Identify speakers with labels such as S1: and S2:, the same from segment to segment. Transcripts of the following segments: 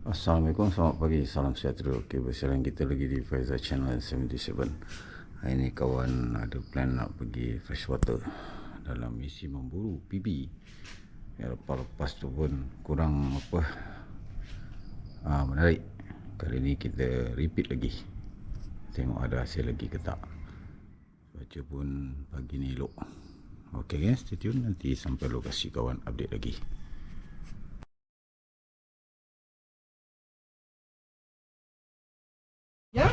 S1: Assalamualaikum, selamat pagi, salam sejahtera. Okey, bersama kita lagi di Faizal Channel 77. Hari ni kawan ada plan nak pergi freshwater dalam misi memburu PB. Ya, lepas tu pun kurang menarik. Kali ni kita repeat lagi. Tengok ada hasil lagi ke tak. Baca pun pagi ni elok. Okey guys, stay tune, nanti sampai lokasi kawan update lagi.
S2: Ya?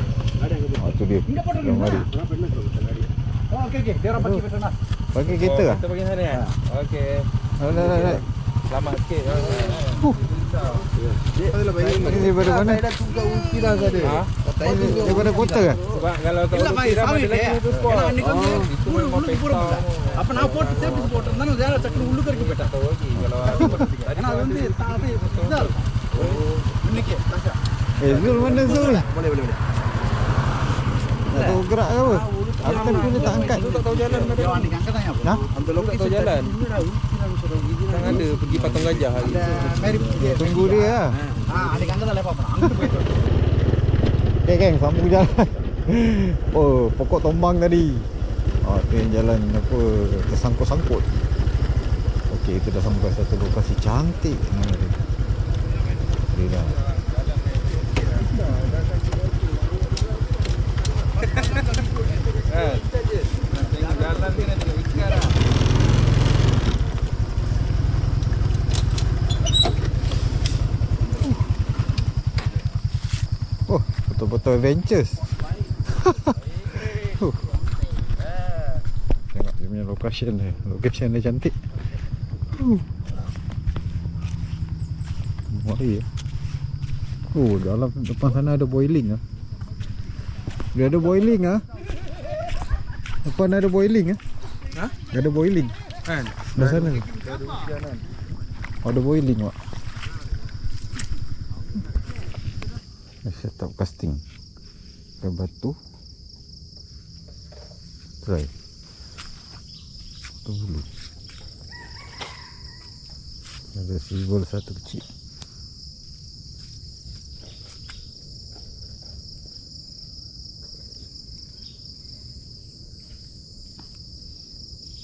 S1: Tu dia. Yang mari.
S2: Oh, okey. Dia orang pergi ke sana.
S1: Bagi kita lah.
S3: Kita pergi sana kan? Okey.
S1: Alright.
S3: Selamat sikit.
S1: Ini daripada mana?
S2: Saya dah tunggu uki dah tadi.
S3: Ha?
S1: Daripada kota ke?
S3: Sebab kalau kat
S2: Ila mai
S3: Uki dah
S2: sawit
S3: ada lagi
S2: ya.
S3: tu spot.
S2: Kena ni kan dia.
S3: Itu memang pesta.
S2: Apa nak pot saya bisa pot. Nanu dia cakap ulu करके बेटा.
S3: Tahu lagi kalau aku
S2: Kena nanti tak ada. Betul. Oh, ini ke? Tasha.
S1: Zul mana Zul?
S2: Boleh.
S1: Tak tahu gerak ke apa? Apa dia tak angkat?
S3: tu tak tahu jalan mana.
S2: Dia ni angkat tanya apa?
S1: Ha?
S3: Ambil lokasi tahu jalan. Kan ada pergi patung gajah hari tu.
S2: Mari
S1: Tunggu dia lah.
S2: adik angkat lepas apa? Angkat betul.
S1: Okay geng, sambung jalan. Oh, pokok tombang tadi. Tu yang jalan apa tersangkut-sangkut. Okey, kita dah sampai satu lokasi cantik. Dia dah.
S3: Jalan ni nanti ikan lah.
S1: Oh, betul-betul adventures. Tengok dia punya location dia. Location dia cantik. Mari ya. Dalam depan sana ada boiling ah. Dia ada boiling ah. Depan ada boiling ah.
S3: Ha?
S1: Ada boiling.
S3: Kan?
S1: Di sana. Ada boiling wak. Set up casting. Pakai batu. Try. Batu bulu. Ada simbol satu kecil.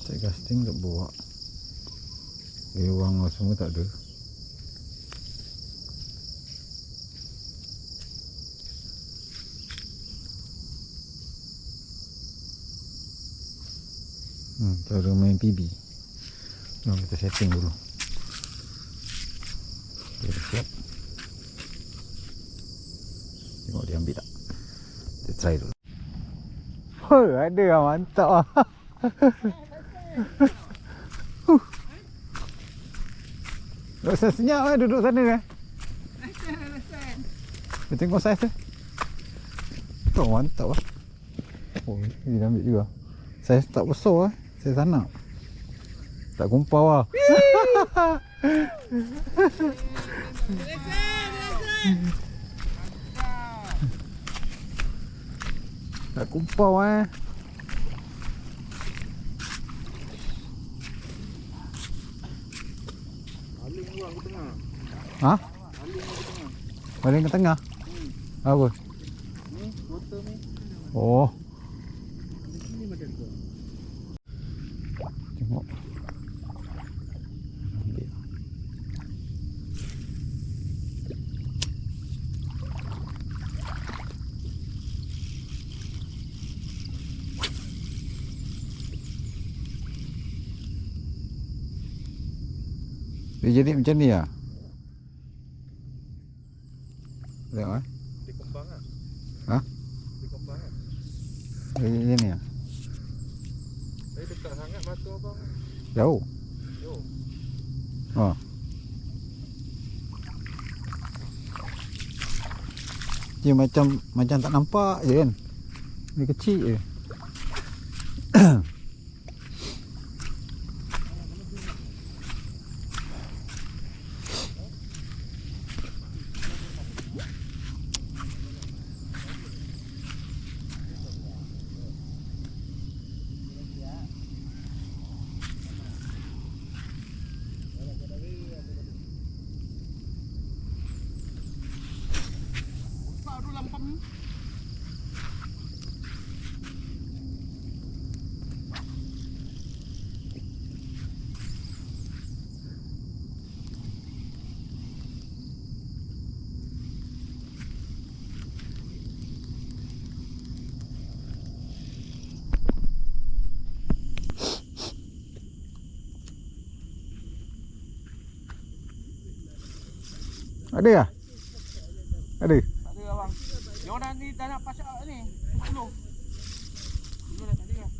S1: Set casting tak bawa. Gewang semua tak ada. Cara main PB. Jom kita setting dulu. Okay, siap. Tengok dia ambil tak. Kita try dulu. Oh, ada lah, mantap lah. Rasa senyap lah duduk sana kan. Kita tengok saiz dia. Oh, mantap lah. Oh, ini dia ambil juga. Saiz tak besar lah. Saiz anak. Tak kumpau lah. Tak kumpau eh.
S3: Aling buang ke tengah.
S1: Ha?
S3: Aling ke tengah.
S1: Baling ke tengah? Apa?
S3: Ni, motor ni.
S1: Oh,
S3: Ni macam tu.
S1: tengok. Dia jadi macam ni lah. Tengok eh.
S3: Dia kembang ah.
S1: Ha?
S3: Dia kembang ah.
S1: Dia jadi macam ni lah.
S3: Dekat sangat batu abang.
S1: Jauh.
S3: Yo.
S1: Oh. Dia macam tak nampak je kan. Dia kecil je.
S2: Ada ah? Ada.
S3: Ada abang. Dia orang ni dah nak pasak ni. 10. Dulu dah tadi kan.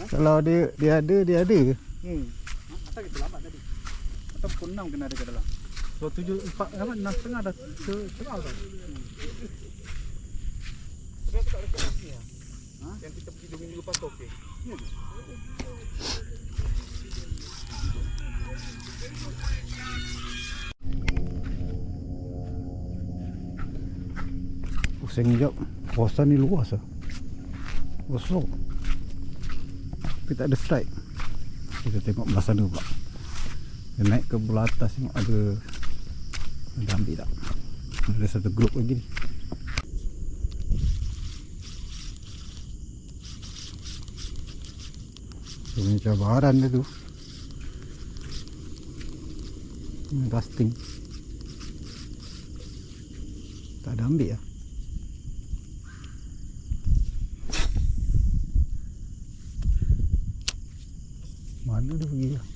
S2: Kalau dia ada.
S4: Asal kita lambat tadi. Atau pukul 6 kena ada kat dalam. So 7, 4, 6.30 dah cerah tau.
S3: Sebenarnya aku tak ada lagi lah. Yang kita pergi 2 minggu lepas tu okey.
S2: Pusing jap. Kawasan ni luas lah. Kosong. Tapi tak ada strike. Kita tengok belah sana pula. Dia naik ke belah atas tengok ada ambil tak. Ada satu grup lagi ni. Ini cabaran dia tu. Ini dusting. Tak ada ambil lah. Mana dia pergi lah.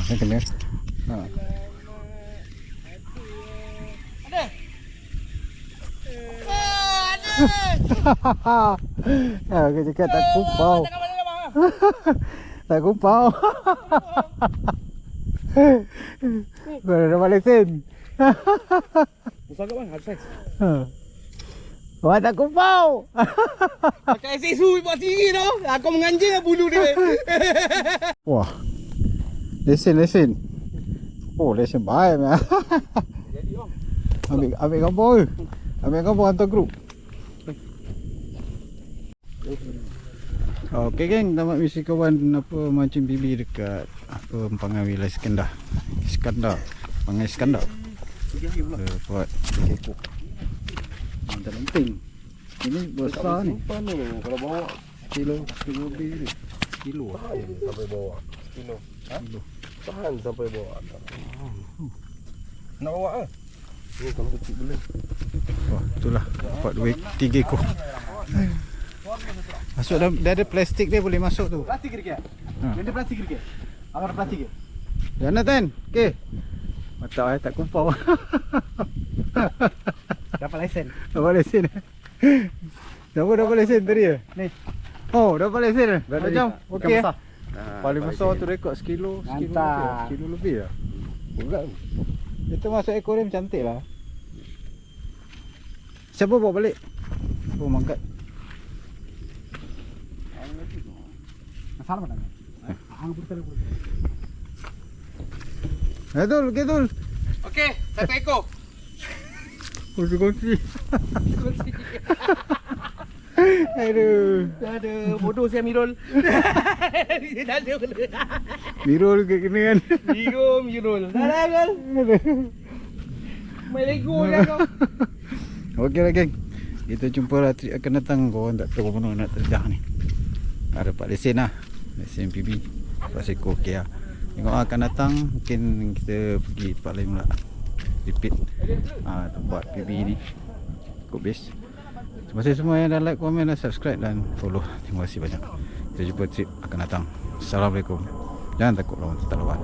S2: Saya kena. Ha. Ada. Aku cakap tak kupau. Tak kupau. Kau dah dapat lesen.
S3: Besar ke bang? Ada saiz.
S2: Wah tak kupau.
S3: Pakai sesu buat tinggi tau. Aku menganjing bulu dia.
S2: Wah. Lesen. Oh, lesen baik mah.
S3: Jadi bang.
S2: Ambil gambar ke? Ambil gambar hantar grup. Okey geng, tamat misi kawan apa mancing bibi dekat apa Empangan wilayah Iskandar. Pangai Iskandar. Buat ekor. Dalam ting. Ini besar ni.
S3: Kalau bawa
S2: Kilo lebih ni. Kilo.
S3: sampai bawah. Kilo.
S2: Kilo.
S3: Tahan sampai bawah. Nak bawa ke? Ni kalau kecil boleh.
S2: Wah, itulah. Dapat 3 ekor. Masuk dalam, dia ada plastik dia boleh masuk tu.
S4: Plastik ke?
S2: Ha.
S4: Ada plastik ke? Amar plastik ke?
S2: Jangan Ten. Okey. Mantap tak kumpau.
S4: Dapat lesen.
S2: Dapat lesen. Siapa dapat lesen tadi ya?
S4: Ni.
S2: Oh, dapat lesen. Macam okey.
S4: Besar.
S2: Paling besar tu rekod sekilo,
S4: Mantap.
S2: sekilo lebih lah. Berat tu. Itu masuk aquarium cantik lah. Siapa bawa balik? Oh, mangkat.
S4: Masalah mana? Hang betul.
S2: Ketul.
S3: Okey, satu ekor.
S2: Kongsi. Aduh.
S3: Ada bodoh saya Mirul. Dia tak ada benda.
S2: Mirul ke kena kan?
S3: Mirul. Dah lah kan. Main Lego je kau.
S2: Okey lah geng. Kita jumpa lah trip akan datang. Korang tak tahu mana nak terjah ni. Ada dapat lesen lah. Lesen PB. Lepas ekor okey lah. Tengok lah akan datang. Mungkin kita pergi tempat lain pula. Repeat tempat PB ni. Cukup best. Terima kasih semua yang dah like, komen dan subscribe dan follow. Terima kasih banyak. Kita jumpa trip akan datang. Assalamualaikum. Jangan takut lawan, tak lawan.